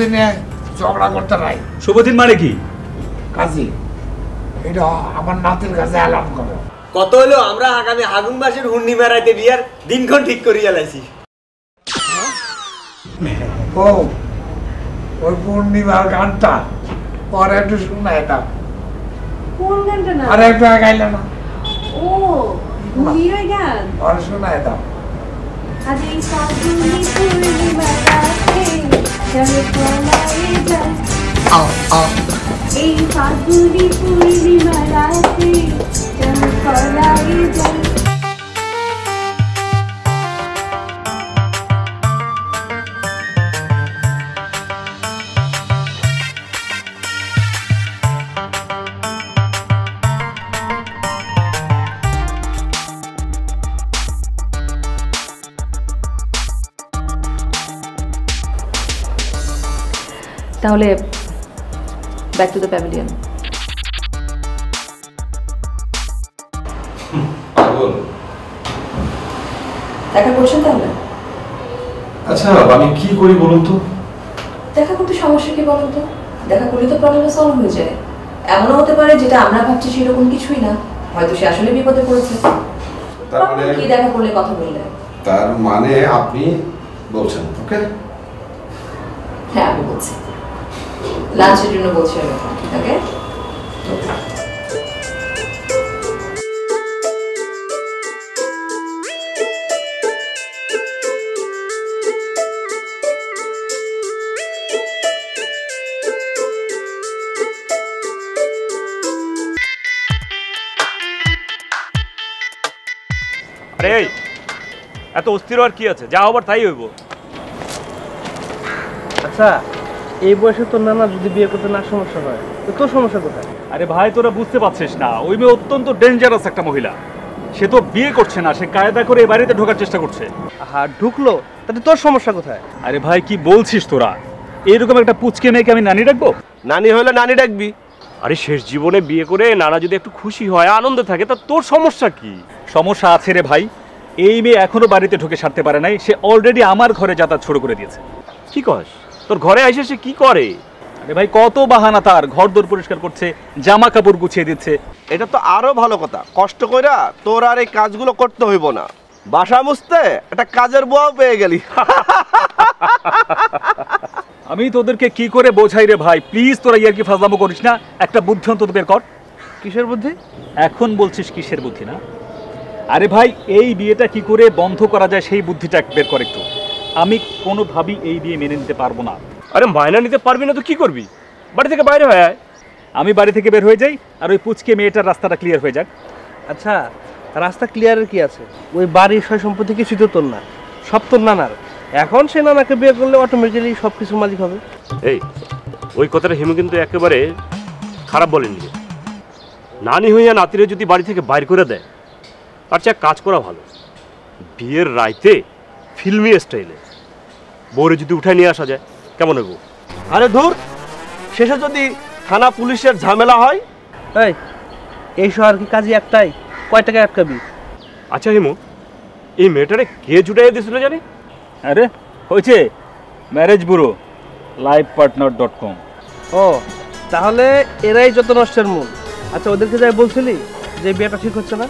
দিনে ঝগড়া করতে নাই। শুভ দিন মানে কি? কাজী এটা আমার নাতির কাছে এলাম করো। কত হলো আমরা আগামী আগুন মাসের হুন্ডি মেরাইতে বিয়ার দিনক্ষণ ঠিক করিয়া লাইছি। ও ওই পূর্ণিমার গানটা পরে একটু শোনায় দাও। কোন গানটা? না আরে একটু গাইলে না? ও ঘুমিয়ে গান পরে শোনায় দাও। আজ এই ফাগুনি পূর্ণিমা রাতে চলো পলায়ে যাই, এই ফাগুনি পূর্ণিমা রাতে চলো পলায়ে যাই। তাহলে ব্যাক টু দ্য প্যাভিলিয়ন। দেখা করছেন তাহলে? আচ্ছা আমি কি করি বলুন তো? দেখা করতে সমস্যা কি বলুন তো? দেখা করলে তো প্রবলেমটা সলভ হয়ে যায়। এমনও হতে পারে যেটা আমরা ভাবছি সেরকম কিছুই না, হয়তো সে আসলে বিপদে পড়েছে। তার মানে কি দেখা করলে কথা বললে? তার মানে আপনি বলছেন ওকে? হ্যাঁ আমি বলছি, লাঞ্চের জন্য বলছি আমি। ওকে আরে এত অস্থির আর কি আছে, যা হবার তাই হইব। আচ্ছা এই বয়সে তোর নানা যদি বিয়ে করতে না সমস্যা হয় তো তোর সমস্যা কোথায়? আরে ভাই তোরা বুঝতে পারছিস না, ওই মেয়ে অত্যন্ত ডেঞ্জারাস একটা মহিলা। সে তো বিয়ে করছে না, সে কায়দা করে এই বাড়িতে ঢোকার চেষ্টা করছে। হ্যাঁ ঢুকলো, তাহলে তোর সমস্যা কোথায়? আরে ভাই কি বলছিস তোরা? এইরকম একটা পুচকে মেয়েকে আমি নানি ডাকবো? নানি হলে নানি ডাকবি। আরে শেষ জীবনে বিয়ে করে নানা যদি একটু খুশি হয়, আনন্দে থাকে, তা তোর সমস্যা কি? সমস্যা আছে রে ভাই। এই মেয়ে এখনো বাড়িতে ঢুকে সারতে পারে নাই, সে অলরেডি আমার ঘরে যাতায়াত শুরু করে দিয়েছে। কি কস? তোর ঘরে এসে সে কি করে? আরে ভাই কত বাহানা তার, ঘর দোর পরিষ্কার করছে, জামা কাপড় গুছিয়ে দিচ্ছে। এটা তো আরো ভালো কথা, কষ্ট কইরা তোর আর এই কাজগুলো করতে হইব না, বাসা মুছতে একটা কাজের বুয়াও পেয়ে গেলি। আমি তোদেরকে কি করে বোঝাই রে ভাই? প্লিজ তোরা ইয়ার কি ফাজলামো করিস না, একটা বুদ্ধি অন্তত বের কর। কিসের বুদ্ধি? এখন বলছিস কিসের বুদ্ধি না? আরে ভাই এই বিয়েটা কি করে বন্ধ করা যায় সেই বুদ্ধিটা বের কর একটু। আমি কোনোভাবেই এই বিয়ে মেনে নিতে পারবো না। আরে মায়না নিতে পারবি না তো কি করবি? বাড়ি থেকে বাইরে হয়ে আয়। আমি বাড়ি থেকে বের হয়ে যাই আর ওই পুচকে মেয়েটার রাস্তাটা ক্লিয়ার হয়ে যাক। আচ্ছা রাস্তা ক্লিয়ারের কি আছে? ওই বাড়ির সয় সম্পত্তি কিছুই তো তোর না, সব তোর নানার। এখন সে নানাকে বিয়ে করলে অটোমেটিক্যালি সব কিছু মালিক হবে। এই ওই কথাটা হিমু কিন্তু একেবারে খারাপ বলেনি। নানি হইয়া নাতিরে যদি বাড়ি থেকে বাইর করে দেয়, তার চেয়ে কাজ করা ভালো। বিয়ের রাইতে ফিল্মি স্টাইলে বউরে যদি উঠায় নিয়ে আসা যায় কেমন হইব? আরে ধুর, শেষে যদি থানা পুলিশের ঝামেলা হয়। এই শহর কি কাজে একটাই, কয় টাকা আটকাবি? আচ্ছা হিমু, এই মেয়েটারে কে জুটাইয়া দিয়েছিল জানি? আরে হয়েছে ম্যারেজ ব্যুরো livepartner.com। ও তাহলে এরাই যত নষ্টের মূল। আচ্ছা ওদেরকে যাই বলছিলি যে বিয়েটা ঠিক হচ্ছে না?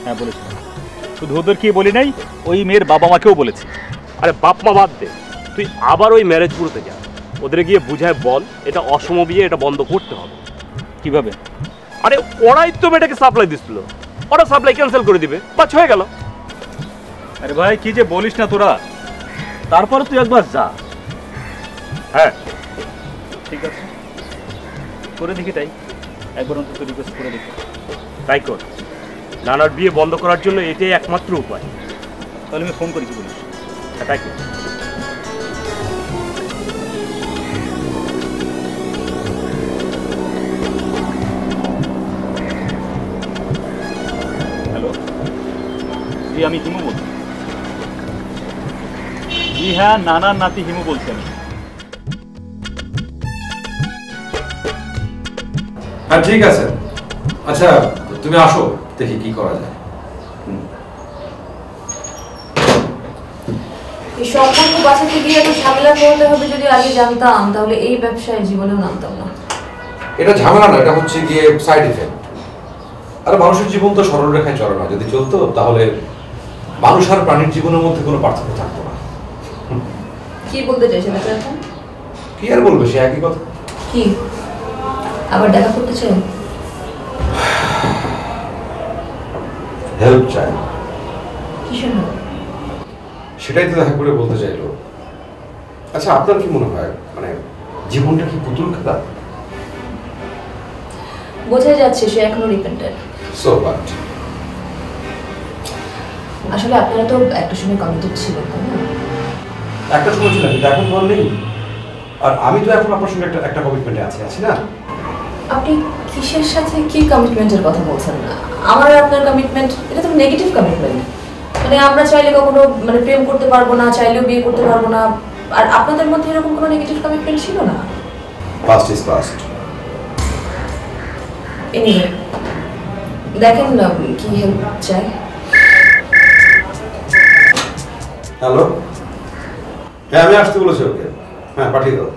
হ্যাঁ বলেছি, শুধু ওদেরকে বলি নাই, ওই মেয়ের বাবা মাকেও বলেছি। আরে বাপ মা বাদ দে, তুই আবার ওই ম্যারেজ ব্যুরোতে যা, ওদের গিয়ে বুঝায় বল এটা অসম বিয়ে, এটা বন্ধ করতে হবে। কিভাবে? আরে ওরাই তো মেয়েটাকে সাপ্লাই দিচ্ছিল, ওরা সাপ্লাই ক্যান্সেল করে দিবে, বাস হয়ে গেল। আরে ভাই কি যে বলিস না তোরা, তারপরে তুই একবার যা। হ্যাঁ ঠিক আছে, করে দেখি তাই, একবার অন্তত রিকোয়েস্ট করে দেখি। তাই কর, নানার বিয়ে বন্ধ করার জন্য এটাই একমাত্র উপায়। তাহলে আমি ফোন করি, কি বলিস? হ্যাঁ তাই কর। হ্যালো, জি আমি হিমু বলছি। জি হ্যাঁ, নানার নাতি হিমু বলছি আমি। হ্যাঁ ঠিক আছে, আচ্ছা তুমি আসো দেখি কি করা যায়। এই সম্পর্ক বাঁচাতে গিয়ে এত ঝামেলা করতে হবে যদি আগে জানতাম তাহলে এই ব্যবসায় জীবনেও নামতাম না। এটা ঝামেলা না, এটা হচ্ছে গিয়ে সাইড ইফেক্ট। আর মানুষের জীবন তো সরল রেখায় চলে না, যদি চলতো তাহলে মানুষ আর প্রাণীর জীবনের মধ্যে কোনো পার্থক্য থাকতো না। কি বলতে চাইছেন এখন? কি আর বলবে, সে একই কথা। কি আবার দেখা করতে চাই? হেল্প চাই। কিসের হেল্প? সেটাই তো দেখা করে বলতে চাইলো। আচ্ছা, আপনার কি মনে হয়, মানে জীবনটা কি পুতুল খেলা? বোঝাই যাচ্ছে সে এখনো রিপেন্টেড। So what? আসলে আপনারা তো একটা সময় কমিটেড ছিলেন, তাই না? একটা সময় ছিল, কিন্তু এখন তো নেই। আর আমি তো এখন আপনার সঙ্গে একটা কমিটমেন্টে আছি না? আপনি কিসের সাথে কি কমিটমেন্টের কথা বলছেন? না আমার আর আপনার কমিটমেন্ট, এটা তো নেগেটিভ কমিটমেন্ট। মানে আমরা চাইলে কখনো মানে প্রেম করতে পারবো না, চাইলেও বিয়ে করতে পারবো না। আর আপনাদের মধ্যে এরকম কোনো নেগেটিভ কমিটমেন্ট ছিল না। Past is past. এনিওয়ে, দেখেন না কি হেল্প চাই। হ্যালো, হ্যাঁ আমি আসতে বলেছি ওকে। হ্যাঁ, পাঠিয়ে দাও।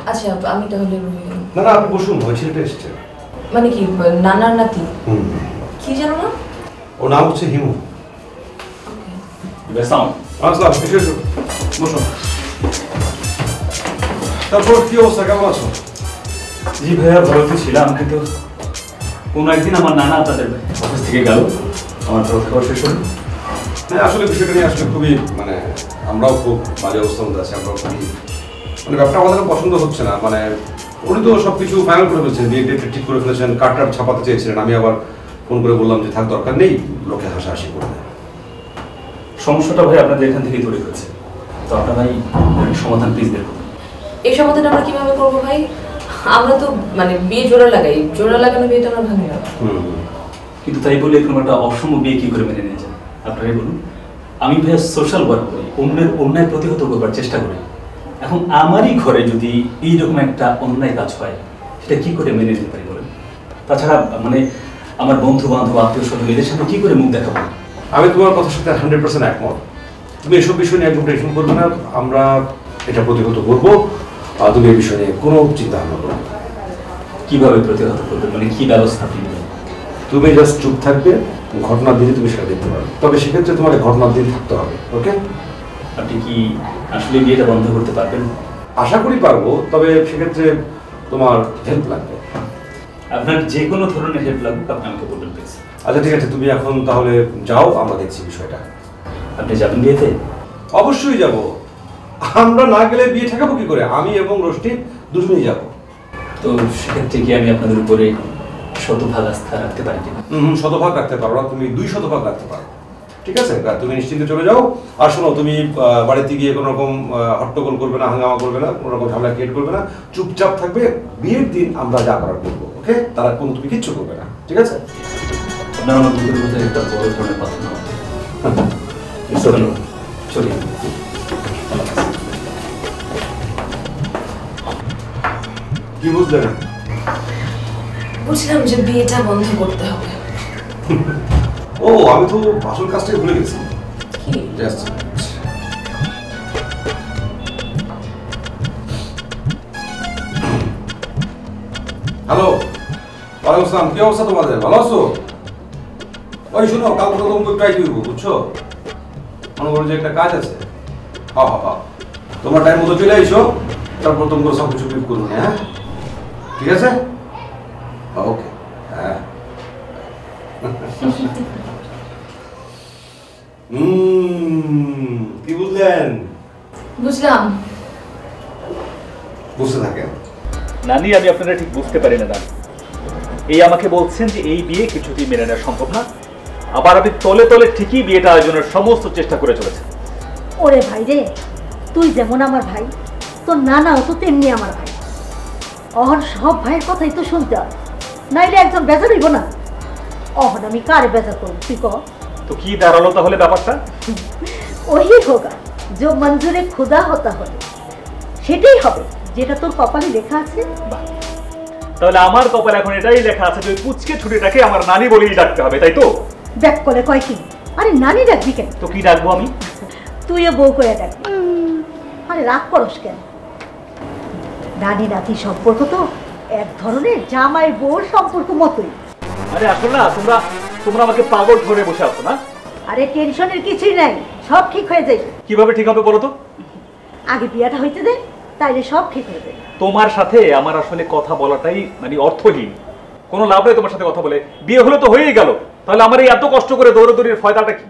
আচ্ছা, আমি তাহলে রুমে গেলাম। না না, আপনি বসুন, ওই ছেলেটা এসছে। মানে কি নানার নাতি? কি জানো না? ওর নাম হচ্ছে হিমু। আসলাম, এসো বসো। তারপর কি অবস্থা, কেমন আছো? জি ভাইয়া, ভালো তো ছিলাম, কিন্তু কোনো একদিন আমার নানা তাদের অফিস থেকে গেল, আমার ভারত খাওয়া শেষ হলো। হ্যাঁ, আসলে বিষয়টা নিয়ে আসলে খুবই মানে আমরাও খুব বাজে অবস্থার মধ্যে আছি। আমরাও খুবই মানে ব্যাপারটা আমাদের পছন্দ হচ্ছে না। মানে উনি তো সব কিছু ফাইনাল করে ফেলেছেন, বিয়ে ডেট ঠিক করে ফেলেছেন, কার্ডটা ছাপাতে চেয়েছিলেন। আমি আবার ফোন করে বললাম যে থাক, দরকার নেই, লোকে হাসাহাসি করবে। সমস্যাটা ভাই আপনাদের এখান থেকেই তৈরি হয়েছে, তো আপনারাই সমাধান প্লিজ বের করুন। এই সমাধান আমরা কিভাবে করবো ভাই? আমরা তো মানে বিয়ে জোড়া লাগাই, জোড়া লাগানো বিয়ে তো আমরা ভাঙি না। কিন্তু তাই বলে এরকম একটা অসম বিয়ে কি করে মেনে নিয়ে যান? আপনারাই বলুন। আমি ভাইয়া সোশ্যাল ওয়ার্ক করি, অন্যের অন্যায় প্রতিহত করবার চেষ্টা করি। এখন আমারই ঘরে যদি এইরকম একটা অন্যায় কাজ হয়, সেটা কি করে মেনে নিতে পারি বলেন? তাছাড়া মানে আমার বন্ধু বান্ধব আত্মীয় স্বজন এদের সামনে কি করে মুখ দেখাবো? আমি তোমার কথার সাথে 100% একমত। তুমি এসব বিষয় নিয়ে একদম টেনশন করবে না, আমরা এটা প্রতিহত করবো। তুমি এই বিষয় নিয়ে কোনো চিন্তা ভাবনা করবে না। কিভাবে প্রতিহত করবে, মানে কি ব্যবস্থা আপনি নেবেন? তুমি জাস্ট চুপ থাকবে, ঘটনার দিনে তুমি সেটা দেখতে পারবে। তবে সেক্ষেত্রে তোমার ঘটনার দিন থাকতে হবে, ওকে? আপনি কি আসলে বিয়েটা বন্ধ করতে পারবেন? আশা করি পারবো, তবে সেক্ষেত্রে তোমার হেল্প লাগবে। আপনার যে কোনো ধরনের হেল্প লাগুক আপনি আমাকে বলবেন প্লিজ। আচ্ছা ঠিক আছে, তুমি এখন তাহলে যাও, আমরা দেখছি বিষয়টা। আপনি যাবেন বিয়েতে? অবশ্যই যাব। আমরা না গেলে বিয়ে ঠেকাবো কি করে? আমি এবং রোষ্টি দুজনেই যাব। তো সেক্ষেত্রে কি আমি আপনাদের উপরে শতভাগ আস্থা রাখতে পারি কিনা? শতভাগ রাখতে পারো না, তুমি 200% রাখতে পারো। ঠিক আছে, তুমি নিশ্চিন্তে চলে যাও। আর শোনো, তুমি বাড়িতে গিয়ে কোনো রকম হট্টগোল করবে না, হাঙ্গামা করবে না, কোনো রকম ঝামেলা ক্রিয়েট করবে না, চুপচাপ থাকবে। বিয়ের দিন আমরা যা করার করবো, ওকে? তারা কোনো তুমি কিচ্ছু করবে না, ঠিক আছে? আপনার আমার দুটোর মধ্যে একটা বড় ধরনের কথা না চলি। কি বুঝলে না? বুঝলাম যে বিয়েটা বন্ধ করতে হবে। ও, আমি তো আসল কাজটাই ভুলে গেছি। কি? জাস্ট হ্যালো, ওয়ালাইকুম আসসালাম। কি অবস্থা তোমাদের? ভালো আছো? ওই শোনো, কালকে তো তোমাকে ট্রাই করবো, বুঝছো? মনে করো যে একটা কাজ আছে। হ্যাঁ হ্যাঁ হ্যাঁ, তোমার টাইম মতো চলে আইসো, তারপর তোমাকে সব কিছু পিক করবো। হ্যাঁ ঠিক আছে, ওকে। হ্যাঁ কি বুঝলেন? বুঝলাম। বুঝতে থাকেন। নানি, আমি আপনারা ঠিক বুঝতে পারি না। এই আমাকে বলছেন যে এই বিয়ে কিছুতেই মেনে নেওয়া সম্ভব না, আবার আপনি তলে তলে ঠিকই বিয়েটা আয়োজনের সমস্ত চেষ্টা করে চলেছেন। ওরে ভাই রে, তুই যেমন আমার ভাই, তোর নানাও তো তেমনি আমার ভাই। অহন সব ভাইয়ের কথাই তো শুনতে হয়, নাইলে একজন বেজার হইব না। অহন আমি কারে বেজার করব তুই কহ? তো কি দাঁড়ালো তাহলে ব্যাপারটা? ওহি হোগা যে মঞ্জুরে খুদা হতা হলে সেটাই হবে, যেটা তোর কপালে লেখা আছে। তাহলে আমার কপালে এখন এটাই লেখা আছে যে ওই পুচকে ছুটিটাকে আমার নানি বলেই ডাকতে হবে, তাই তো? ব্যাক করে কয় কি আরে নানি ডাকবি কেন? তো কি ডাকবো আমি? তুইও বউ করে ডাকবি। আরে রাগ করস কেন? নানি নাতি সম্পর্ক তো এক ধরনের জামাই বউর সম্পর্ক মতোই। আরে আসলে না তোমরা তোমরা আমাকে পাগল ধরে বসে আছো না? আরে টেনশনের কিছুই নাই, সব ঠিক হয়ে যাবে। কিভাবে ঠিক হবে বলো তো? আগে বিয়াটা হইতে দে, তাইলে সব ঠিক হয়ে যাবে। তোমার সাথে আমার আসলে কথা বলাটাই মানে অর্থহীন, কোনো লাভ নেই তোমার সাথে কথা বলে। বিয়ে হলে তো হয়েই গেল, তাহলে আমার এই এত কষ্ট করে দৌড়াদৌড়ির ফায়দাটা কি?